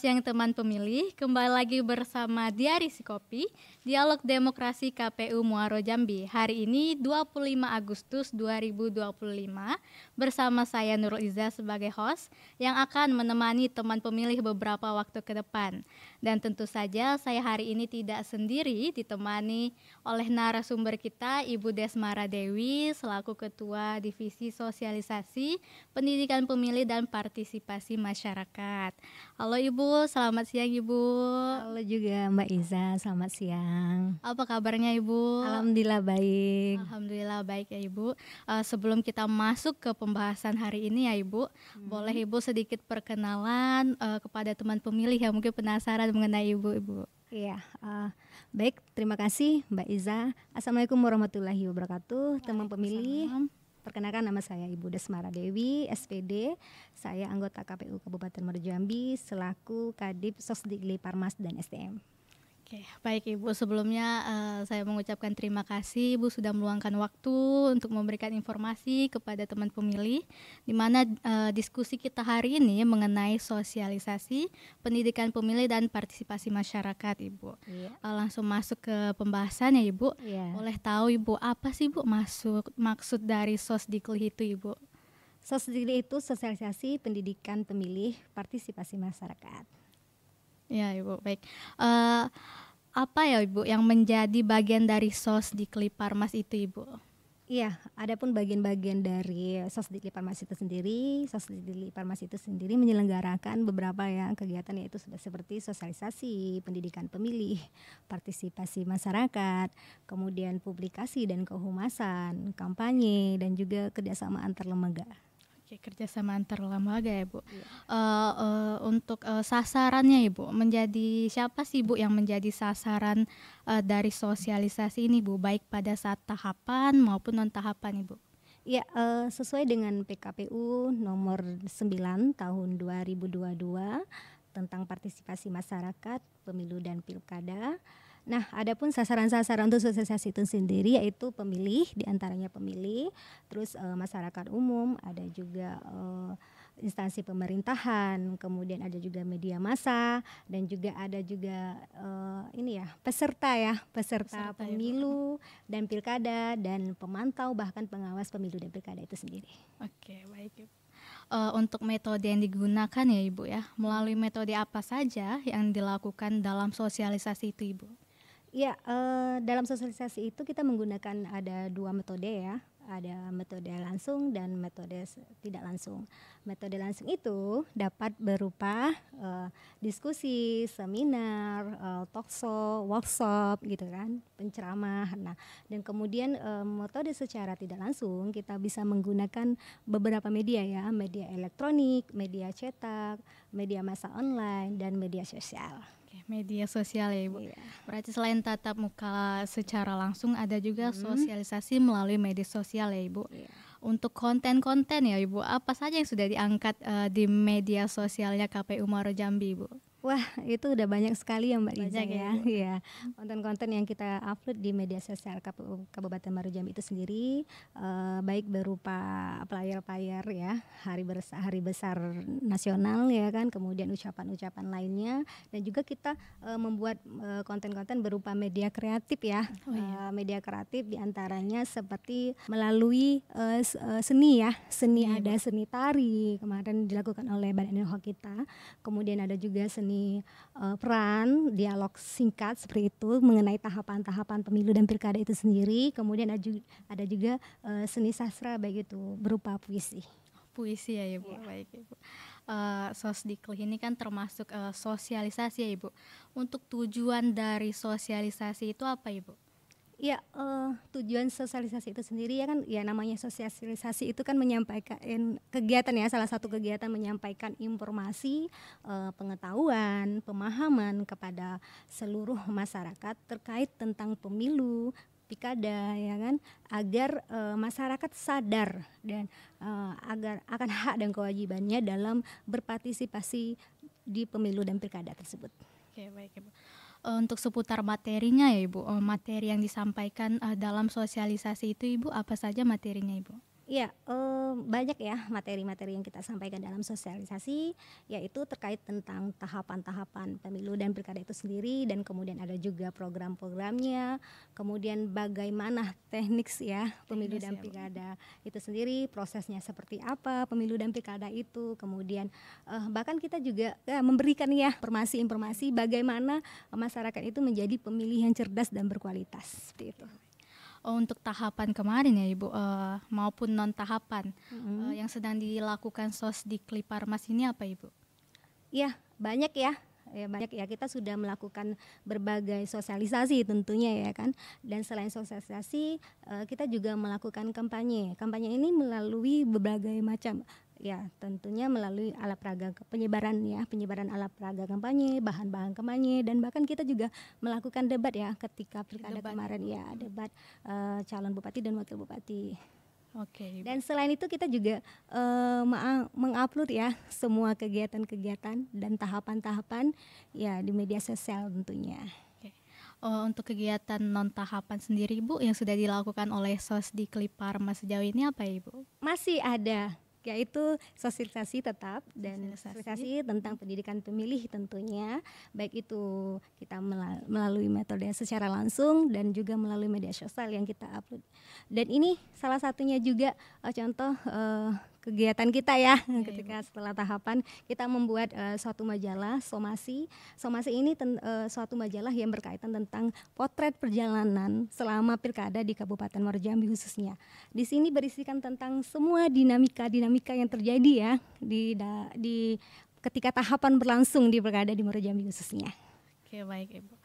siang teman pemilih, kembali lagi bersama Diari Kopi, Dialog Demokrasi KPU Muaro Jambi. Hari ini 25 Agustus 2025 bersama saya Nurul Iza sebagai host yang akan menemani teman pemilih beberapa waktu ke depan. Dan tentu saja saya hari ini tidak sendiri, ditemani oleh narasumber kita Ibu Desmara Dewi selaku Ketua Divisi Sosialisasi, Pendidikan Pemilih dan Partisipasi Masyarakat. Halo Ibu, selamat siang Ibu. Halo juga Mbak Iza, selamat siang. Apa kabarnya Ibu? Alhamdulillah baik. Alhamdulillah baik ya Ibu. Sebelum kita masuk ke pembahasan hari ini ya Ibu, boleh Ibu sedikit perkenalan kepada teman pemilih yang mungkin penasaran mengenai Ibu. Iya, baik, terima kasih Mbak Iza. Assalamualaikum warahmatullahi wabarakatuh. Teman pemilih, perkenalkan nama saya Ibu Desmara Dewi, SPD. Saya anggota KPU Kabupaten Muaro Jambi selaku Kadip Sosdikli Parmas dan STM. Oke, baik Ibu. Sebelumnya saya mengucapkan terima kasih Ibu sudah meluangkan waktu untuk memberikan informasi kepada teman pemilih, di mana diskusi kita hari ini mengenai sosialisasi, pendidikan pemilih dan partisipasi masyarakat Ibu. Iya. Langsung masuk ke pembahasan ya Ibu. Iya. Boleh tahu Ibu apa sih Ibu maksud dari Sosdikli itu Ibu? Sosdikli itu sosialisasi pendidikan pemilih partisipasi masyarakat. Ya Ibu, baik. Apa ya Ibu yang menjadi bagian dari Sosdikli Parmas itu Ibu? Iya, adapun bagian-bagian dari Sosdikli Parmas itu sendiri menyelenggarakan beberapa kegiatan, yaitu seperti sosialisasi, pendidikan pemilih, partisipasi masyarakat, kemudian publikasi dan kehumasan, kampanye, dan juga kerjasama antar lembaga. Oke, kerjasama antar lembaga ya Bu. Iya. Untuk sasarannya Ibu, menjadi siapa sih Bu yang menjadi sasaran dari sosialisasi ini Bu, baik pada saat tahapan maupun non tahapan Ibu? Ya, sesuai dengan PKPU nomor 9 tahun 2022 tentang partisipasi masyarakat, pemilu dan pilkada. Nah, adapun sasaran-sasaran untuk sosialisasi itu sendiri yaitu pemilih, diantaranya pemilih, terus masyarakat umum, ada juga instansi pemerintahan, kemudian ada juga media massa, dan juga ada juga peserta pemilu dan pilkada, dan pemantau bahkan pengawas pemilu dan pilkada itu sendiri. Oke, baik Ibu. Untuk metode yang digunakan ya Ibu ya, melalui metode apa saja yang dilakukan dalam sosialisasi itu Ibu? Ya, dalam sosialisasi itu kita menggunakan ada 2 metode ya, ada metode langsung dan metode tidak langsung. Metode langsung itu dapat berupa diskusi, seminar, talkshow, workshop gitu kan, penceramah. Nah, dan kemudian metode secara tidak langsung kita bisa menggunakan beberapa media ya, media elektronik, media cetak, media massa online, dan media sosial. Oke, media sosial ya Ibu. Iya. Berarti selain tatap muka secara langsung ada juga sosialisasi melalui media sosial ya Ibu. Iya. Untuk konten-konten ya Ibu, apa saja yang sudah diangkat di media sosialnya KPU Muaro Jambi Ibu? Wah, itu udah banyak sekali ya Mbak Iza Banyak ya, ya. Ibu. Iya. Konten-konten yang kita upload di media sosial KPU Kabupaten Muaro Jambi itu sendiri baik berupa flyer-flyer ya, hari besar nasional ya kan, kemudian ucapan-ucapan lainnya, dan juga kita membuat konten-konten berupa media kreatif ya. Media kreatif diantaranya seperti melalui seni ya, ada seni tari kemarin dilakukan oleh Badan Inho kita, kemudian ada juga seni peran, dialog singkat seperti itu mengenai tahapan-tahapan pemilu dan pilkada itu sendiri. Kemudian ada juga seni sastra baik itu berupa puisi. Puisi ya Ibu, baik Ibu. Sosdikli ini kan termasuk sosialisasi ya Ibu. Untuk tujuan dari sosialisasi itu apa Ibu? Ya, tujuan sosialisasi itu sendiri ya kan, ya namanya sosialisasi itu kan menyampaikan kegiatan ya, salah satu kegiatan menyampaikan informasi, pengetahuan, pemahaman kepada seluruh masyarakat terkait tentang pemilu, pilkada ya kan, agar masyarakat sadar dan agar akan hak dan kewajibannya dalam berpartisipasi di pemilu dan pilkada tersebut. Oke, baik Ibu. Untuk seputar materinya ya Ibu, materi yang disampaikan dalam sosialisasi itu Ibu, apa saja materinya Ibu? Ya, banyak ya materi-materi yang kita sampaikan dalam sosialisasi, yaitu terkait tentang tahapan-tahapan pemilu dan pilkada itu sendiri, dan kemudian ada juga program-programnya, kemudian bagaimana teknik ya pemilu Teknis dan ya, Bu. pilkada itu sendiri, prosesnya seperti apa pemilu dan pilkada itu, kemudian bahkan kita juga memberikan ya informasi-informasi bagaimana masyarakat itu menjadi pemilih yang cerdas dan berkualitas, seperti itu. Oh, untuk tahapan kemarin ya Ibu, maupun non tahapan Mhm. yang sedang dilakukan Sosdikliparmas ini apa Ibu? Iya, banyak ya. Ya banyak ya, kita sudah melakukan berbagai sosialisasi tentunya ya kan. Dan selain sosialisasi, kita juga melakukan kampanye. Kampanye ini melalui berbagai macam, ya tentunya melalui alat peraga penyebaran ya, penyebaran alat peraga kampanye, bahan-bahan kampanye, dan bahkan kita juga melakukan debat ya ketika pilkada Debat ya, kemarin Bu. ya, debat calon bupati dan wakil bupati. Oke Ibu. Dan selain itu kita juga mengupload ya semua kegiatan-kegiatan dan tahapan-tahapan ya di media sosial tentunya. Oke. Oh, untuk kegiatan non tahapan sendiri Ibu yang sudah dilakukan oleh Sosdikliparmas sejauh ini apa Ibu? Masih ada, yaitu sosialisasi tetap dan Sosialisasi. sosialisasi tentang pendidikan pemilih tentunya, baik itu kita melalui metode secara langsung dan juga melalui media sosial yang kita upload. Dan ini salah satunya juga contoh kegiatan kita ya, ketika setelah tahapan kita membuat suatu majalah Somasi. Somasi ini suatu majalah yang berkaitan tentang potret perjalanan selama pilkada di Kabupaten Muaro Jambi khususnya. Di sini berisikan tentang semua dinamika yang terjadi ya di ketika tahapan berlangsung di pilkada di Muaro Jambi khususnya. Oke, baik Ibu.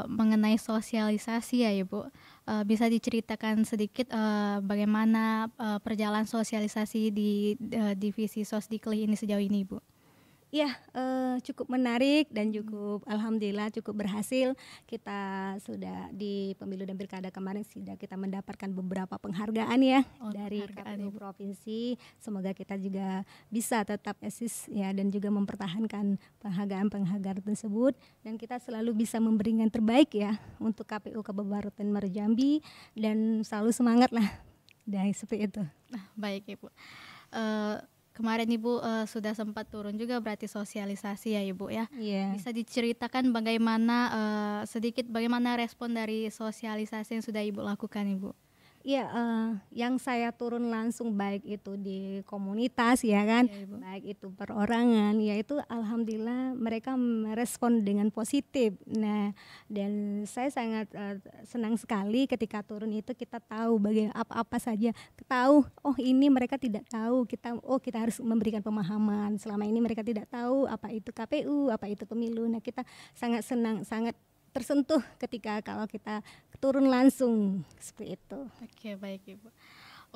Mengenai sosialisasi ya Ibu, bisa diceritakan sedikit bagaimana perjalanan sosialisasi di divisi Sosdikli ini sejauh ini Ibu? Ya, cukup menarik dan cukup alhamdulillah cukup berhasil. Kita sudah di pemilu dan pilkada kemarin sudah kita mendapatkan beberapa penghargaan ya dari Penghargaan, KPU Ibu. provinsi. Semoga kita juga bisa tetap eksis ya dan juga mempertahankan penghargaan-penghargaan tersebut, dan kita selalu bisa memberikan yang terbaik ya untuk KPU Kabupaten Muaro Jambi, dan selalu semangat lah. Dan seperti itu. Nah, baik Ibu. Kemarin Ibu sudah sempat turun juga berarti sosialisasi ya Ibu ya. Iya. Bisa diceritakan bagaimana sedikit bagaimana respon dari sosialisasi yang sudah Ibu lakukan Ibu? Ya, yang saya turun langsung baik itu di komunitas ya kan, Iya, Ibu. baik itu perorangan, ya itu alhamdulillah mereka merespon dengan positif. Nah, dan saya sangat senang sekali ketika turun itu kita tahu apa-apa saja, tahu oh ini mereka tidak tahu, kita harus memberikan pemahaman. Selama ini mereka tidak tahu apa itu KPU, apa itu pemilu. Nah, kita sangat senang, sangat tersentuh ketika kalau kita turun langsung seperti itu. Oke, baik Ibu.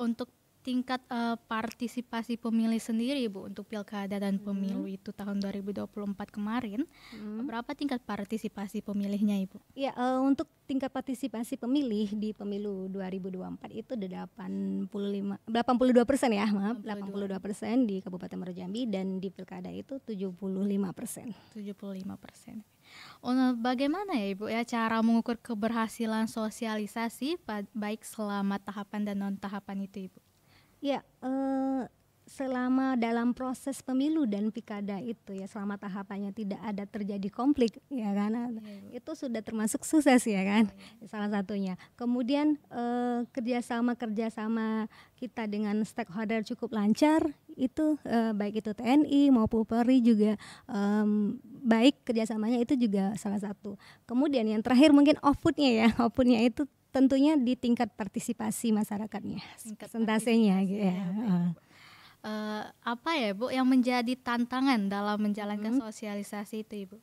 Untuk tingkat partisipasi pemilih sendiri Ibu untuk pilkada dan pemilu itu tahun 2024 kemarin, berapa tingkat partisipasi pemilihnya Ibu? Ya, untuk tingkat partisipasi pemilih di pemilu 2024 itu 82% ya, maaf, 82% di Kabupaten Muaro Jambi, dan di pilkada itu 75%. 75%. Bagaimana ya Ibu ya cara mengukur keberhasilan sosialisasi baik selama tahapan dan non tahapan itu Ibu? Ya, selama dalam proses pemilu dan pilkada itu ya, selama tahapannya tidak ada terjadi konflik ya kan, itu sudah termasuk sukses ya kan, salah satunya. Kemudian kerjasama kita dengan stakeholder cukup lancar, itu baik itu TNI maupun Polri juga baik kerjasamanya, itu juga salah satu. Kemudian yang terakhir mungkin outputnya itu tentunya di tingkat partisipasi masyarakatnya, persentasenya gitu ya. Apa ya Bu yang menjadi tantangan dalam menjalankan sosialisasi itu Ibu?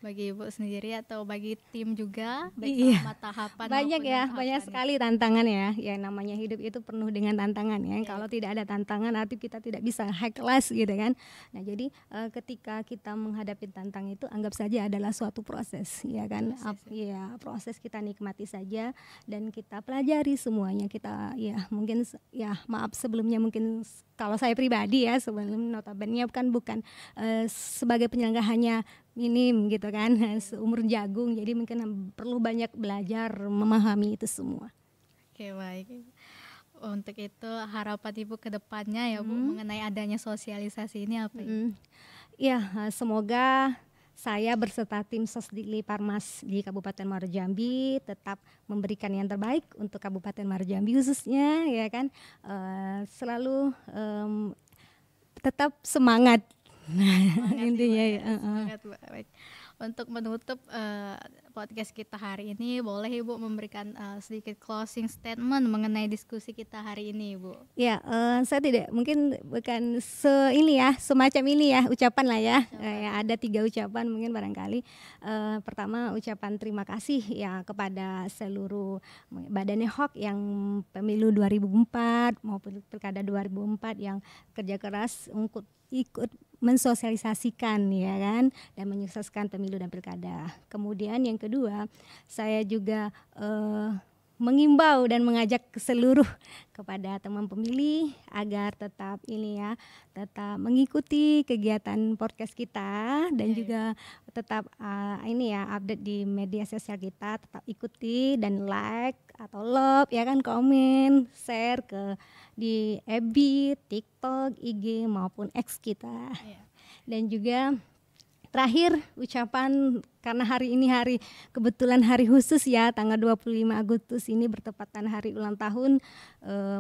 Bagi Ibu sendiri atau bagi tim juga baik selama tahapan Banyak maupun ya, non banyak tahapan sekali tantangan ya. Ya namanya hidup itu penuh dengan tantangan ya. Iya. Kalau tidak ada tantangan arti kita tidak bisa high class gitu kan. Nah, jadi ketika kita menghadapi tantangan itu anggap saja adalah suatu proses ya kan. Proses kita nikmati saja dan kita pelajari semuanya. Kita ya mungkin ya maaf sebelumnya, mungkin kalau saya pribadi ya sebelum notabene bukan sebagai penyelenggara hanya minim gitu kan, seumur jagung, jadi mungkin perlu banyak belajar memahami itu semua. Oke, baik. Untuk itu harapan Ibu ke depannya ya Bu mengenai adanya sosialisasi ini apa Ibu? Ya, semoga saya berserta tim Sosdikli Parmas di Kabupaten Muaro Jambi tetap memberikan yang terbaik untuk Kabupaten Muaro Jambi khususnya, ya kan. Selalu tetap semangat. Semangat Intinya ya, ya. semangat Bu. Baik. Untuk menutup podcast kita hari ini, boleh Ibu memberikan sedikit closing statement mengenai diskusi kita hari ini, Bu? Ya, saya tidak mungkin bukan ini ya, semacam ini ya ucapan lah ya. Ya, ada 3 ucapan mungkin barangkali. Pertama ucapan terima kasih ya kepada seluruh Badan Hoak yang pemilu 2004 maupun pilkada 2004 yang kerja keras untuk ikut mensosialisasikan ya kan dan menyukseskan pemilu dan pilkada. Kemudian yang kedua, saya juga mengimbau dan mengajak seluruh kepada teman pemilih agar tetap ini ya, tetap mengikuti kegiatan podcast kita dan juga tetap ini ya update di media sosial kita, tetap ikuti dan like atau love ya kan, komen, share ke di FB, TikTok, IG maupun X kita. Dan juga terakhir ucapan karena hari ini kebetulan hari khusus ya, tanggal 25 Agustus ini bertepatan hari ulang tahun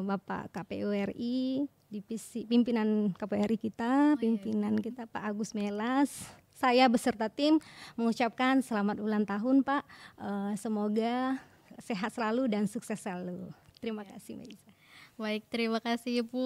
Bapak KPU RI, divisi pimpinan KPU RI kita, pimpinan kita Pak Agus Melas. Saya beserta tim mengucapkan selamat ulang tahun Pak. Semoga sehat selalu dan sukses selalu. Terima kasih Mbak Isa. Baik, terima kasih Ibu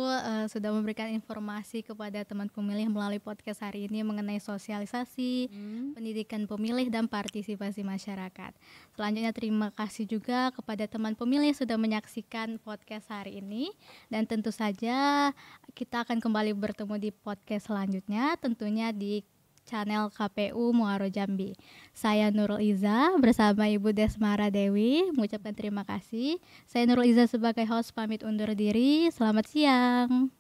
sudah memberikan informasi kepada teman pemilih melalui podcast hari ini mengenai sosialisasi, pendidikan pemilih dan partisipasi masyarakat. Selanjutnya terima kasih juga kepada teman pemilih yang sudah menyaksikan podcast hari ini, dan tentu saja kita akan kembali bertemu di podcast selanjutnya, tentunya di channel KPU Muaro Jambi. Saya Nurul Iza bersama Ibu Desmara Dewi mengucapkan terima kasih. Saya Nurul Iza sebagai host pamit undur diri. Selamat siang.